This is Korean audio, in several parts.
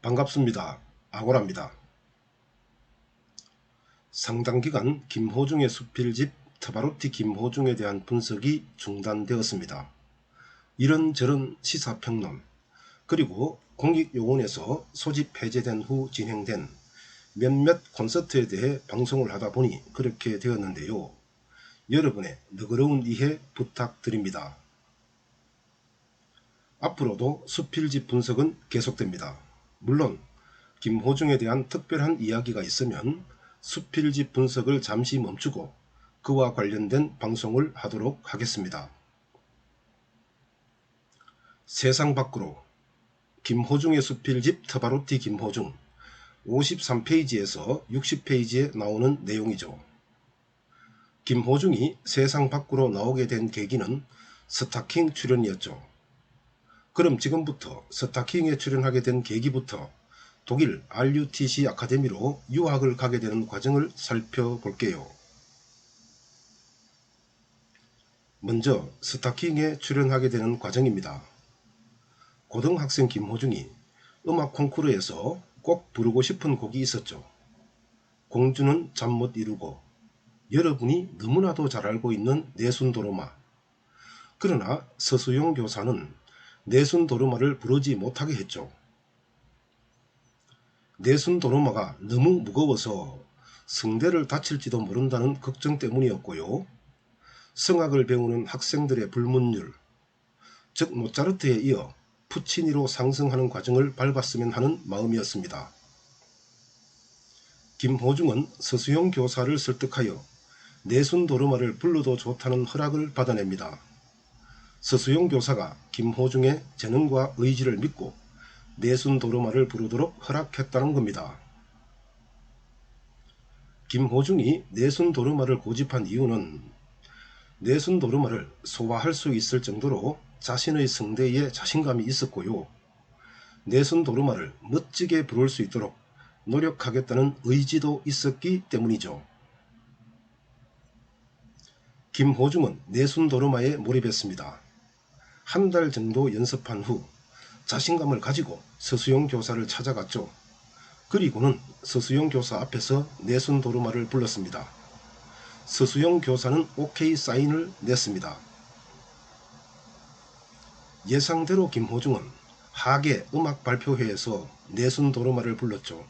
반갑습니다. 아고라입니다. 상당기간 김호중의 수필집 트바로티 김호중에 대한 분석이 중단되었습니다. 이런저런 시사평론 그리고 공익요원에서 소집 해제된 후 진행된 몇몇 콘서트에 대해 방송을 하다 보니 그렇게 되었는데요. 여러분의 너그러운 이해 부탁드립니다. 앞으로도 수필집 분석은 계속됩니다. 물론 김호중에 대한 특별한 이야기가 있으면 수필집 분석을 잠시 멈추고 그와 관련된 방송을 하도록 하겠습니다. 세상 밖으로 김호중의 수필집 트바로티 김호중 53페이지에서 60페이지에 나오는 내용이죠. 김호중이 세상 밖으로 나오게 된 계기는 스타킹 출연이었죠. 그럼 지금부터 스타킹에 출연하게 된 계기부터 독일 RUTC 아카데미로 유학을 가게 되는 과정을 살펴볼게요. 먼저 스타킹에 출연하게 되는 과정입니다. 고등학생 김호중이 음악 콩쿠르에서 꼭 부르고 싶은 곡이 있었죠. 공주는 잠 못 이루고, 여러분이 너무나도 잘 알고 있는 내순도르마. 그러나 서수용 교사는 내순도르마를 부르지 못하게 했죠. 내순도르마가 너무 무거워서 성대를 다칠지도 모른다는 걱정 때문이었고요. 성악을 배우는 학생들의 불문율, 즉 모차르트에 이어 푸치니로 상승하는 과정을 밟았으면 하는 마음이었습니다. 김호중은 서수용 교사를 설득하여 내순도르마를 불러도 좋다는 허락을 받아냅니다. 서수용 교사가 김호중의 재능과 의지를 믿고 내순도르마를 부르도록 허락했다는 겁니다. 김호중이 내순도르마를 고집한 이유는 내순도르마를 소화할 수 있을 정도로 자신의 성대에 자신감이 있었고요. 내순도르마를 멋지게 부를 수 있도록 노력하겠다는 의지도 있었기 때문이죠. 김호중은 내순도르마에 몰입했습니다. 한 달 정도 연습한 후 자신감을 가지고 서수용 교사를 찾아갔죠. 그리고는 서수용 교사 앞에서 내순도르마를 불렀습니다. 서수용 교사는 오케이 사인을 냈습니다. 예상대로 김호중은 하계 음악 발표회에서 내순도르마를 불렀죠.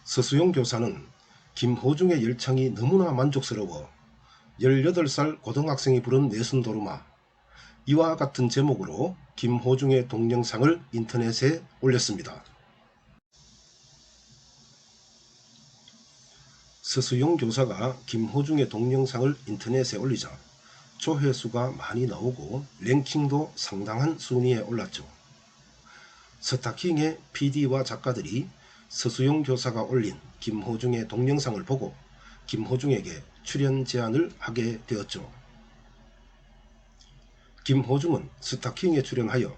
서수용 교사는 김호중의 열창이 너무나 만족스러워 18살 고등학생이 부른 내순도르마, 이와 같은 제목으로 김호중의 동영상을 인터넷에 올렸습니다. 서수용 교사가 김호중의 동영상을 인터넷에 올리자 조회수가 많이 나오고 랭킹도 상당한 순위에 올랐죠. 스타킹의 PD와 작가들이 서수용 교사가 올린 김호중의 동영상을 보고 김호중에게 출연 제안을 하게 되었죠. 김호중은 스타킹에 출연하여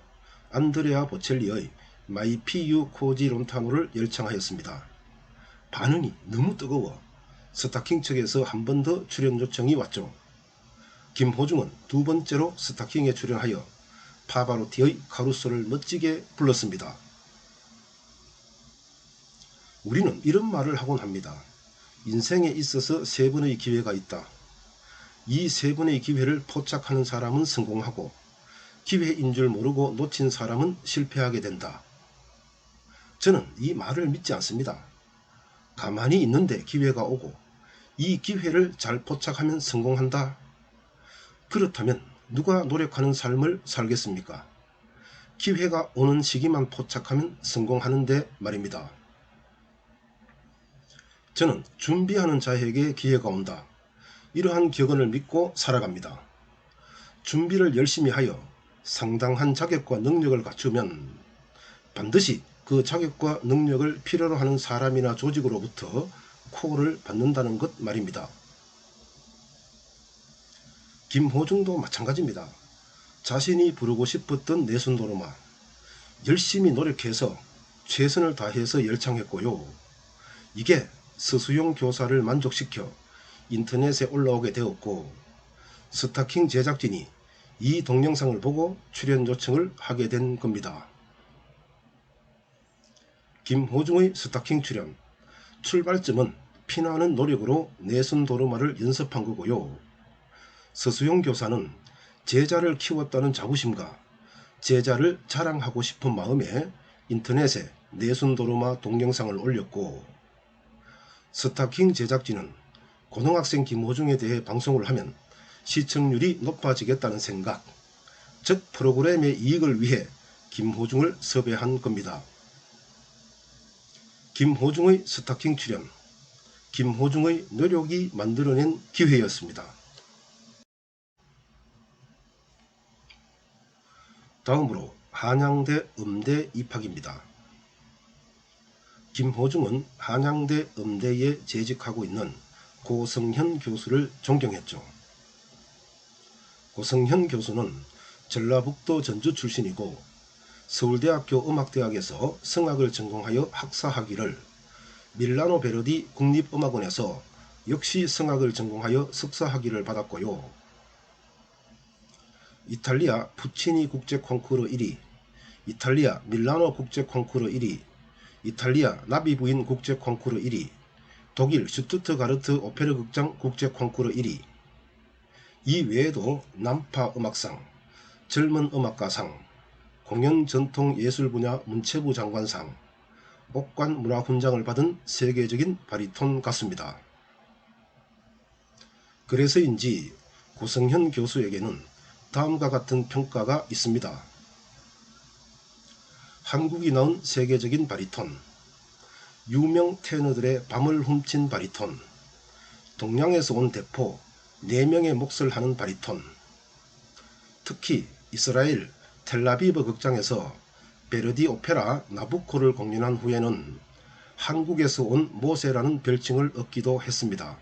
안드레아 보첼리의 마이 피유 코지 론타노를 열창하였습니다. 반응이 너무 뜨거워 스타킹 측에서 한 번 더 출연 요청이 왔죠. 김호중은 두 번째로 스타킹에 출연하여 파바로티의 카루소를 멋지게 불렀습니다. 우리는 이런 말을 하곤 합니다. 인생에 있어서 세 번의 기회가 있다. 이 세 번의 기회를 포착하는 사람은 성공하고 기회인 줄 모르고 놓친 사람은 실패하게 된다. 저는 이 말을 믿지 않습니다. 가만히 있는데 기회가 오고 이 기회를 잘 포착하면 성공한다. 그렇다면 누가 노력하는 삶을 살겠습니까? 기회가 오는 시기만 포착하면 성공하는데 말입니다. 저는 준비하는 자에게 기회가 온다. 이러한 격언을 믿고 살아갑니다. 준비를 열심히 하여 상당한 자격과 능력을 갖추면 반드시 그 자격과 능력을 필요로 하는 사람이나 조직으로부터 콜을 받는다는 것 말입니다. 김호중도 마찬가지입니다. 자신이 부르고 싶었던 내순도르마 열심히 노력해서 최선을 다해서 열창했고요. 이게 서수용 교사를 만족시켜 인터넷에 올라오게 되었고 스타킹 제작진이 이 동영상을 보고 출연 요청을 하게 된 겁니다. 김호중의 스타킹 출연. 출발점은 피나는 노력으로 내순도르마를 연습한 거고요. 서수용 교사는 제자를 키웠다는 자부심과 제자를 자랑하고 싶은 마음에 인터넷에 내순도르마 동영상을 올렸고, 스타킹 제작진은 고등학생 김호중에 대해 방송을 하면 시청률이 높아지겠다는 생각, 즉 프로그램의 이익을 위해 김호중을 섭외한 겁니다. 김호중의 스타킹 출연. 김호중의 노력이 만들어낸 기회였습니다. 다음으로 한양대 음대 입학입니다. 김호중은 한양대 음대에 재직하고 있는 고성현 교수를 존경했죠. 고성현 교수는 전라북도 전주 출신이고 서울대학교 음악대학에서 성악을 전공하여 학사학위를, 밀라노 베르디 국립음악원에서 역시 성악을 전공하여 석사학위를 받았고요. 이탈리아 푸치니 국제 콩쿠르 1위, 이탈리아 밀라노 국제 콩쿠르 1위, 이탈리아 나비 부인 국제 콩쿠르 1위, 독일 슈투트가르트 오페르 극장 국제 콩쿠르 1위, 이 외에도 남파 음악상, 젊은 음악가상, 공연 전통 예술 분야 문체부 장관상, 옥관 문화훈장을 받은 세계적인 바리톤 가수입니다. 그래서인지 고성현 교수에게는 다음과 같은 평가가 있습니다. 한국이 낳은 세계적인 바리톤, 유명 테너들의 밤을 훔친 바리톤, 동양에서 온 대포 4명의 몫을 하는 바리톤, 특히 이스라엘 텔라비브 극장에서 베르디 오페라 나부코를 공연한 후에는 한국에서 온 모세라는 별칭을 얻기도 했습니다.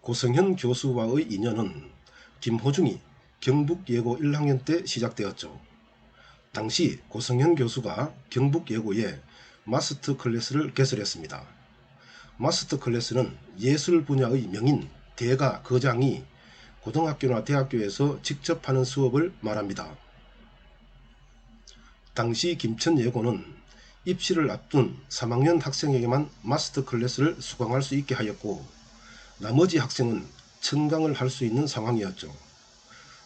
고성현 교수와의 인연은 김호중이 경북예고 1학년 때 시작되었죠. 당시 고성현 교수가 경북예고에 마스터 클래스를 개설했습니다. 마스터 클래스는 예술 분야의 명인 대가 거장이 고등학교나 대학교에서 직접 하는 수업을 말합니다. 당시 김천예고는 입시를 앞둔 3학년 학생에게만 마스터 클래스를 수강할 수 있게 하였고, 나머지 학생은 청강을 할 수 있는 상황이었죠.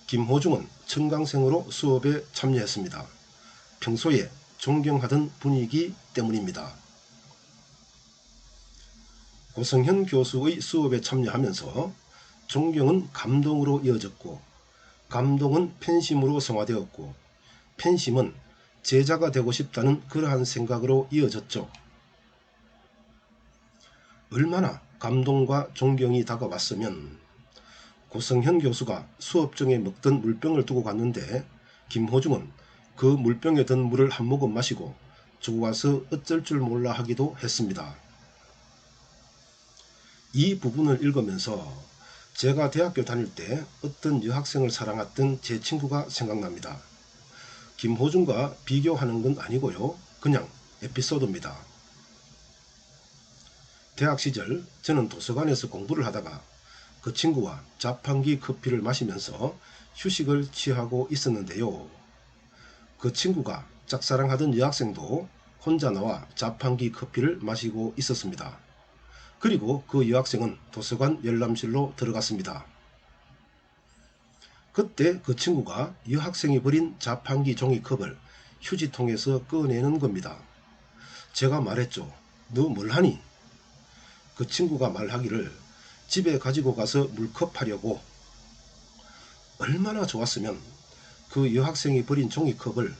김호중은 청강생으로 수업에 참여했습니다. 평소에 존경하던 분위기 때문입니다. 고성현 교수의 수업에 참여하면서 존경은 감동으로 이어졌고, 감동은 팬심으로 성화되었고, 팬심은 제자가 되고 싶다는 그러한 생각으로 이어졌죠. 얼마나 감동과 존경이 다가왔으면 고성현 교수가 수업 중에 먹던 물병을 두고 갔는데 김호중은 그 물병에 든 물을 한 모금 마시고 좋아서 어쩔 줄 몰라 하기도 했습니다. 이 부분을 읽으면서 제가 대학교 다닐 때 어떤 여학생을 사랑했던 제 친구가 생각납니다. 김호중과 비교하는 건 아니고요. 그냥 에피소드입니다. 대학 시절 저는 도서관에서 공부를 하다가 그 친구와 자판기 커피를 마시면서 휴식을 취하고 있었는데요. 그 친구가 짝사랑하던 여학생도 혼자 나와 자판기 커피를 마시고 있었습니다. 그리고 그 여학생은 도서관 열람실로 들어갔습니다. 그때 그 친구가 여학생이 버린 자판기 종이컵을 휴지통에서 꺼내는 겁니다. 제가 말했죠. 너 뭘 하니? 그 친구가 말하기를 집에 가지고 가서 물컵 하려고. 얼마나 좋았으면 그 여학생이 버린 종이컵을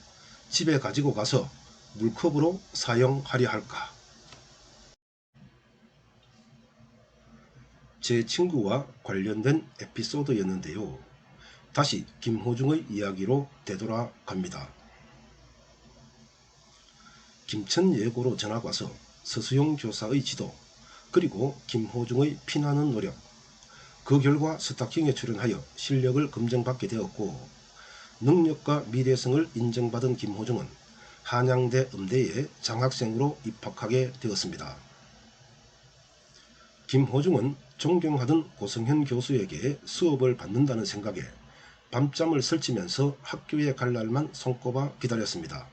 집에 가지고 가서 물컵으로 사용하려 할까. 제 친구와 관련된 에피소드였는데요. 다시 김호중의 이야기로 되돌아갑니다. 김천예고로 전학 와서 서수용 교사의 지도, 그리고 김호중의 피나는 노력, 그 결과 스타킹에 출연하여 실력을 검증받게 되었고, 능력과 미래성을 인정받은 김호중은 한양대 음대에 장학생으로 입학하게 되었습니다. 김호중은 존경하던 고성현 교수에게 수업을 받는다는 생각에 밤잠을 설치면서 학교에 갈 날만 손꼽아 기다렸습니다.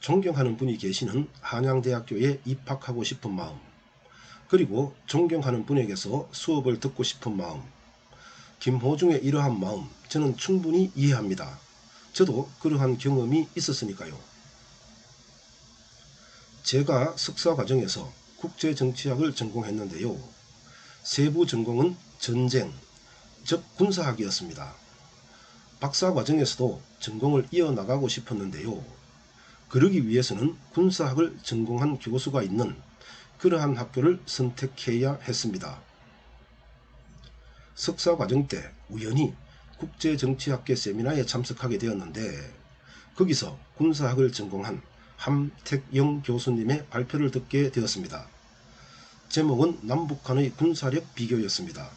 존경하는 분이 계시는 한양대학교에 입학하고 싶은 마음, 그리고 존경하는 분에게서 수업을 듣고 싶은 마음, 김호중의 이러한 마음 저는 충분히 이해합니다. 저도 그러한 경험이 있었으니까요. 제가 석사 과정에서 국제정치학을 전공했는데요. 세부 전공은 전쟁, 즉 군사학이었습니다. 박사 과정에서도 전공을 이어나가고 싶었는데요. 그러기 위해서는 군사학을 전공한 교수가 있는 그러한 학교를 선택해야 했습니다. 석사 과정 때 우연히 국제정치학계 세미나에 참석하게 되었는데 거기서 군사학을 전공한 함택영 교수님의 발표를 듣게 되었습니다. 제목은 남북한의 군사력 비교였습니다.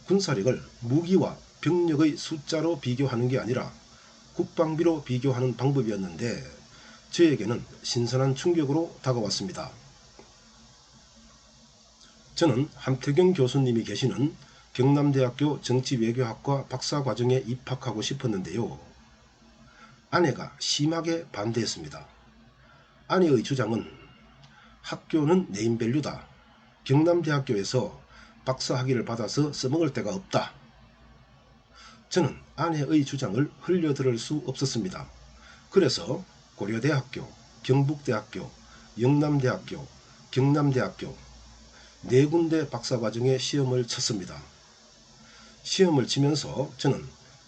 군사력을 무기와 병력의 숫자로 비교하는 게 아니라 국방비로 비교하는 방법이었는데 저에게는 신선한 충격으로 다가왔습니다. 저는 함태경 교수님이 계시는 경남대학교 정치외교학과 박사과정에 입학하고 싶었는데요. 아내가 심하게 반대했습니다. 아내의 주장은 학교는 네임밸류다. 경남대학교에서 박사학위를 받아서 써먹을 데가 없다. 저는 아내의 주장을 흘려들을 수 없었습니다. 그래서 고려대학교, 경북대학교, 영남대학교, 경남대학교 네 군데 박사과정에 시험을 쳤습니다. 시험을 치면서 저는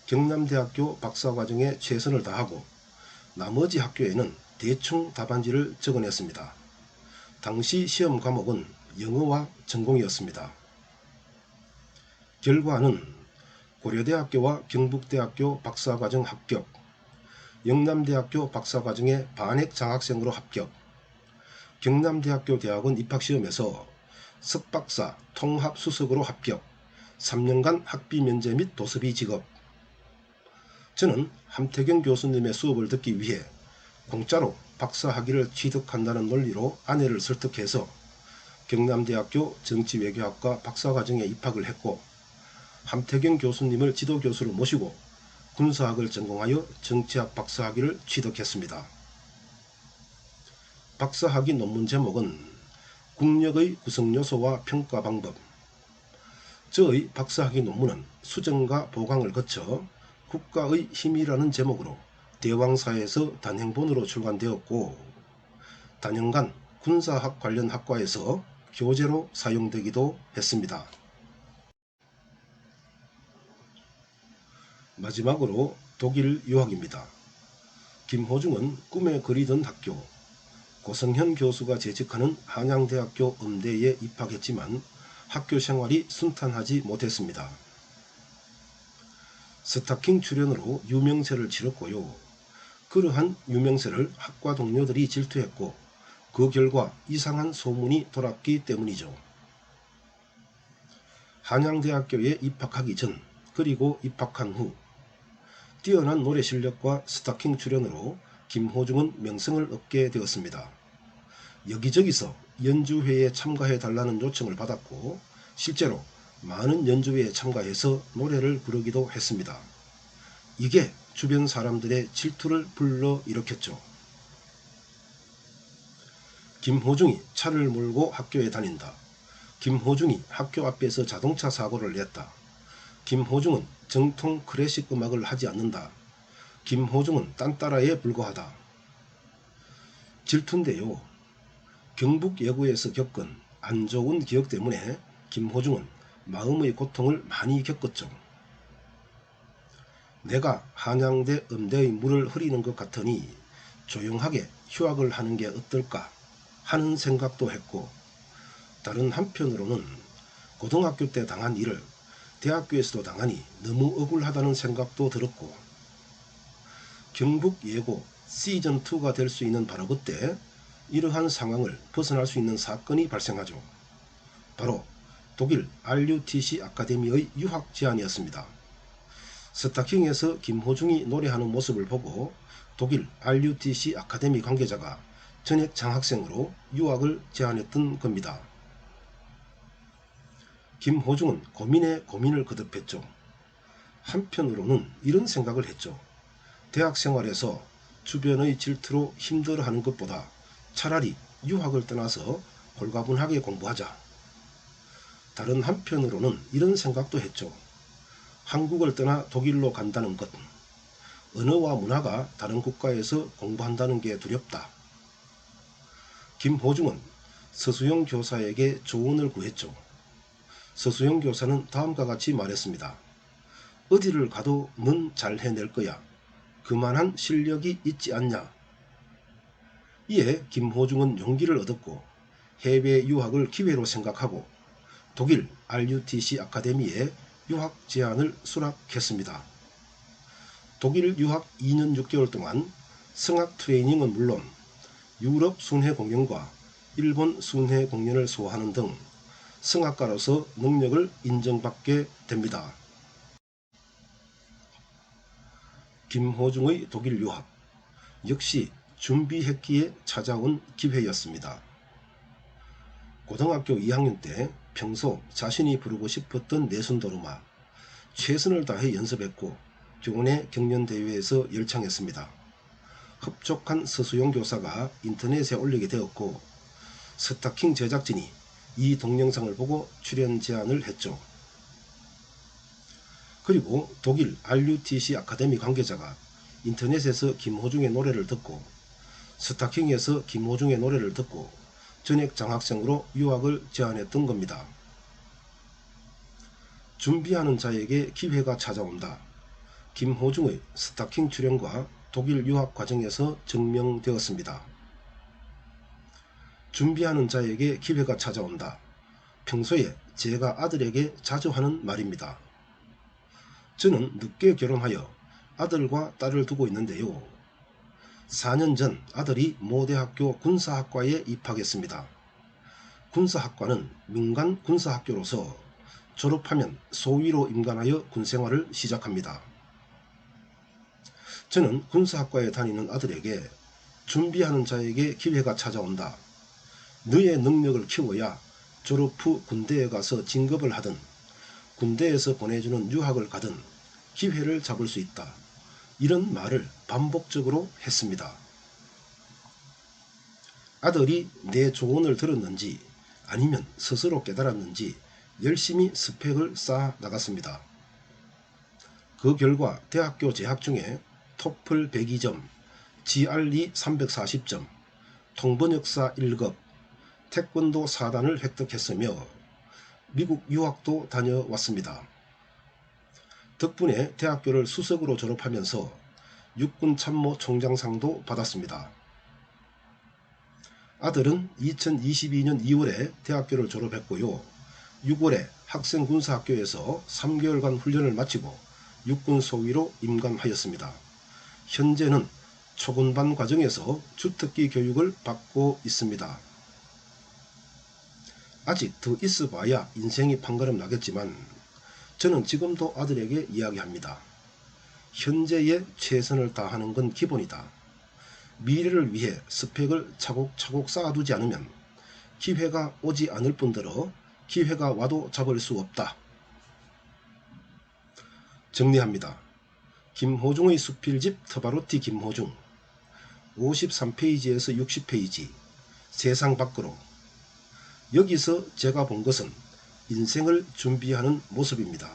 경남대학교 박사과정에 최선을 다하고 나머지 학교에는 대충 답안지를 적어냈습니다. 당시 시험 과목은 영어와 전공이었습니다. 결과는 고려대학교와 경북대학교 박사과정 합격, 영남대학교 박사과정에 반액 장학생으로 합격, 경남대학교 대학원 입학시험에서 석박사 통합수석으로 합격, 3년간 학비 면제 및 도서비 지급. 저는 함태경 교수님의 수업을 듣기 위해 공짜로 박사학위를 취득한다는 논리로 아내를 설득해서 경남대학교 정치외교학과 박사과정에 입학을 했고 함태경 교수님을 지도교수로 모시고 군사학을 전공하여 정치학 박사학위를 취득했습니다. 박사학위 논문 제목은 국력의 구성요소와 평가 방법. 저의 박사학위 논문은 수정과 보강을 거쳐 국가의 힘이라는 제목으로 대왕사에서 단행본으로 출간되었고 단연간 군사학 관련 학과에서 교재로 사용되기도 했습니다. 마지막으로 독일 유학입니다. 김호중은 꿈에 그리던 학교, 고성현 교수가 재직하는 한양대학교 음대에 입학했지만 학교 생활이 순탄하지 못했습니다. 스타킹 출연으로 유명세를 치렀고요. 그러한 유명세를 학과 동료들이 질투했고 그 결과 이상한 소문이 돌았기 때문이죠. 한양대학교에 입학하기 전 그리고 입학한 후 뛰어난 노래 실력과 스타킹 출연으로 김호중은 명성을 얻게 되었습니다. 여기저기서 연주회에 참가해 달라는 요청을 받았고 실제로 많은 연주회에 참가해서 노래를 부르기도 했습니다. 이게 주변 사람들의 질투를 불러일으켰죠. 김호중이 차를 몰고 학교에 다닌다. 김호중이 학교 앞에서 자동차 사고를 냈다. 김호중은 정통 클래식 음악을 하지 않는다. 김호중은 딴따라에 불과하다. 질투인데요. 경북 예고에서 겪은 안 좋은 기억 때문에 김호중은 마음의 고통을 많이 겪었죠. 내가 한양대 음대의 물을 흐리는 것 같으니 조용하게 휴학을 하는 게 어떨까 하는 생각도 했고 다른 한편으로는 고등학교 때 당한 일을 대학교에서도 당하니 너무 억울하다는 생각도 들었고 경북 예고 시즌2가 될 수 있는 바로 그때 이러한 상황을 벗어날 수 있는 사건이 발생하죠. 바로 독일 RUTC 아카데미의 유학 제안이었습니다. 스타킹에서 김호중이 노래하는 모습을 보고 독일 RUTC 아카데미 관계자가 전액 장학생으로 유학을 제안했던 겁니다. 김호중은 고민에 고민을 거듭했죠. 한편으로는 이런 생각을 했죠. 대학 생활에서 주변의 질투로 힘들어하는 것보다 차라리 유학을 떠나서 홀가분하게 공부하자. 다른 한편으로는 이런 생각도 했죠. 한국을 떠나 독일로 간다는 것, 언어와 문화가 다른 국가에서 공부한다는 게 두렵다. 김호중은 서수영 교사에게 조언을 구했죠. 서수영 교사는 다음과 같이 말했습니다. 어디를 가도 넌 잘 해낼 거야. 그만한 실력이 있지 않냐. 이에 김호중은 용기를 얻었고 해외 유학을 기회로 생각하고 독일 RUTC 아카데미에 유학 제안을 수락했습니다. 독일 유학 2년 6개월 동안 성악 트레이닝은 물론 유럽 순회 공연과 일본 순회 공연을 소화하는 등 성악가로서 능력을 인정받게 됩니다. 김호중의 독일 유학 역시 준비했기에 찾아온 기회였습니다. 고등학교 2학년 때 평소 자신이 부르고 싶었던 내순도르마 최선을 다해 연습했고 교내 경연대회에서 열창했습니다. 흡족한 서수용 교사가 인터넷에 올리게 되었고 스타킹 제작진이 이 동영상을 보고 출연 제안을 했죠. 그리고 독일 RUTC 아카데미 관계자가 인터넷에서 김호중의 노래를 듣고 스타킹에서 김호중의 노래를 듣고 전액 장학생으로 유학을 제안했던 겁니다. 준비하는 자에게 기회가 찾아온다. 김호중의 스타킹 출연과 독일 유학 과정에서 증명되었습니다. 준비하는 자에게 기회가 찾아온다. 평소에 제가 아들에게 자주 하는 말입니다. 저는 늦게 결혼하여 아들과 딸을 두고 있는데요. 4년 전 아들이 모대학교 군사학과에 입학했습니다. 군사학과는 민간 군사학교로서 졸업하면 소위로 임관하여 군생활을 시작합니다. 저는 군사학과에 다니는 아들에게 준비하는 자에게 기회가 찾아온다. 너의 능력을 키워야 졸업 후 군대에 가서 진급을 하든 군대에서 보내주는 유학을 가든 기회를 잡을 수 있다. 이런 말을 반복적으로 했습니다. 아들이 내 조언을 들었는지 아니면 스스로 깨달았는지 열심히 스펙을 쌓아 나갔습니다. 그 결과 대학교 재학 중에 토플 102점, GRE 340점, 통번역사 1급, 태권도 4단을 획득했으며 미국 유학도 다녀왔습니다. 덕분에 대학교를 수석으로 졸업하면서 육군 참모 총장상도 받았습니다. 아들은 2022년 2월에 대학교를 졸업했고요. 6월에 학생군사학교에서 3개월간 훈련을 마치고 육군 소위로 임관하였습니다. 현재는 초군반 과정에서 주특기 교육을 받고 있습니다. 아직 더 있어봐야 인생이 판가름 나겠지만 저는 지금도 아들에게 이야기합니다. 현재의 최선을 다하는 건 기본이다. 미래를 위해 스펙을 차곡차곡 쌓아두지 않으면 기회가 오지 않을 뿐더러 기회가 와도 잡을 수 없다. 정리합니다. 김호중의 수필집 터바로티 김호중 53페이지에서 60페이지 세상 밖으로. 여기서 제가 본 것은 인생을 준비하는 모습입니다.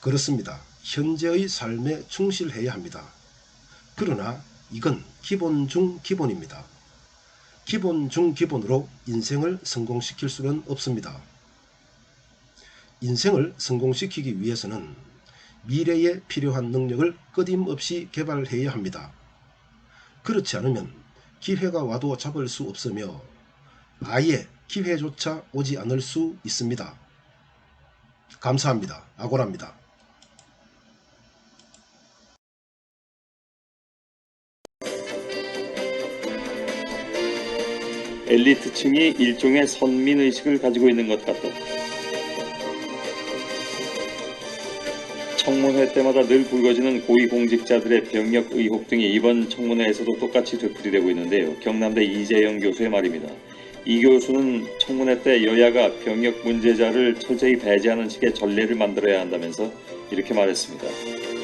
그렇습니다. 현재의 삶에 충실해야 합니다. 그러나 이건 기본 중 기본입니다. 기본 중 기본으로 인생을 성공시킬 수는 없습니다. 인생을 성공시키기 위해서는 미래에 필요한 능력을 끊임없이 개발해야 합니다. 그렇지 않으면 기회가 와도 잡을 수 없으며 아예 기회조차 오지 않을 수 있습니다. 감사합니다. 아고라입니다. 엘리트층이 일종의 선민의식을 가지고 있는 것 같다. 청문회 때마다 늘 불거지는 고위공직자들의 병역 의혹 등이 이번 청문회에서도 똑같이 되풀이되고 있는데요. 경남대 이재영 교수의 말입니다. 이 교수는 청문회 때 여야가 병역 문제자를 철저히 배제하는 식의 전례를 만들어야 한다면서 이렇게 말했습니다.